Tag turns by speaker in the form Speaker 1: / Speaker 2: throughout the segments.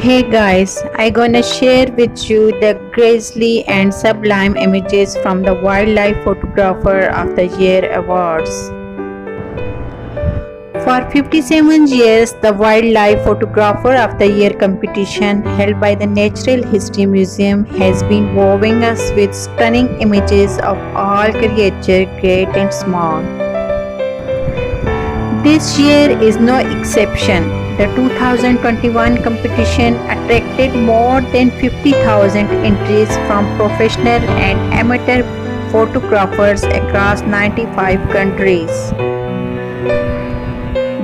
Speaker 1: Hey guys, I gonna share with you the grisly and sublime images from the Wildlife Photographer of the Year Awards. For 57 years, the Wildlife Photographer of the Year competition held by the Natural History Museum has been wowing us with stunning images of all creatures, great and small. This year is no exception. The 2021 competition attracted more than 50,000 entries from professional and amateur photographers across 95 countries.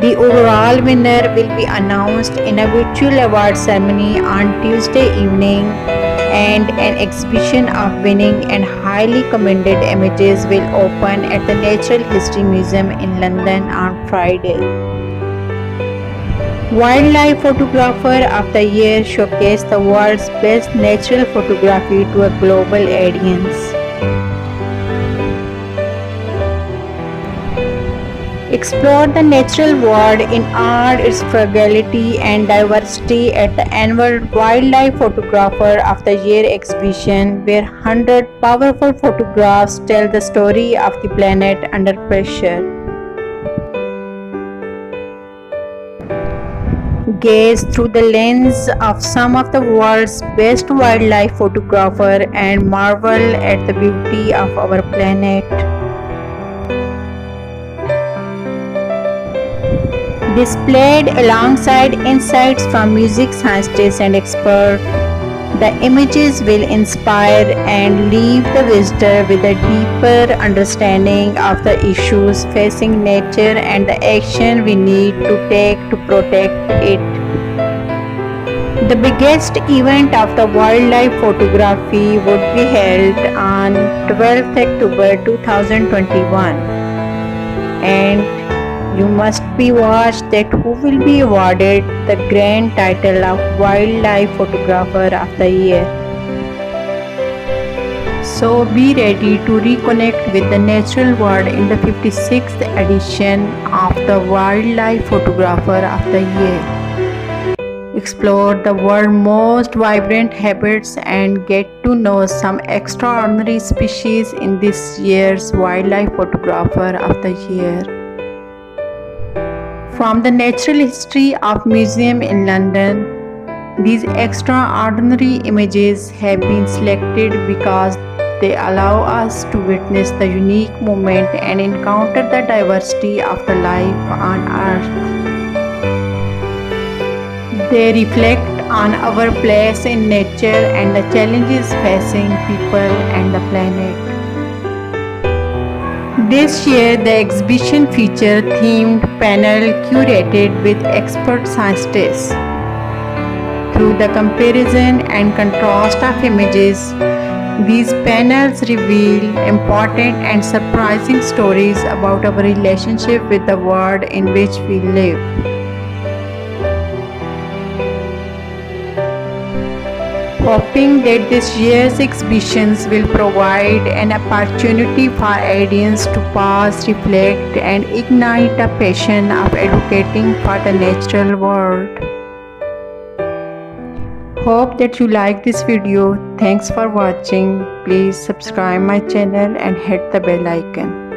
Speaker 1: The overall winner will be announced in a virtual award ceremony on Tuesday evening, and an exhibition of winning and highly commended images will open at the Natural History Museum in London on Friday. Wildlife Photographer of the Year showcased the world's best natural photography to a global audience. Explore the natural world in all its fragility and diversity at the annual Wildlife Photographer of the Year exhibition, where 100 powerful photographs tell the story of the planet under pressure. Gaze through the lens of some of the world's best wildlife photographers and marvel at the beauty of our planet. Displayed alongside insights from music scientists and experts, the images will inspire and leave the visitor with a deeper understanding of the issues facing nature and the action we need to take to protect it. The biggest event of the wildlife photography would be held on 12th October 2021, and you must be watched that who will be awarded the grand title of Wildlife Photographer of the Year. So be ready to reconnect with the natural world in the 56th edition of the Wildlife Photographer of the Year. Explore the world's most vibrant habitats and get to know some extraordinary species in this year's Wildlife Photographer of the Year. From the Natural History of Museum in London, these extraordinary images have been selected because they allow us to witness the unique moment and encounter the diversity of the life on Earth. They reflect on our place in nature and the challenges facing people and the planet. This year, the exhibition featured themed panel curated with expert scientists. Through the comparison and contrast of images, these panels reveal important and surprising stories about our relationship with the world in which we live. Hoping that this year's exhibitions will provide an opportunity for audience to pause, reflect, and ignite a passion of educating for the natural world. Hope that you like this video. Thanks for watching. Please subscribe my channel and hit the bell icon.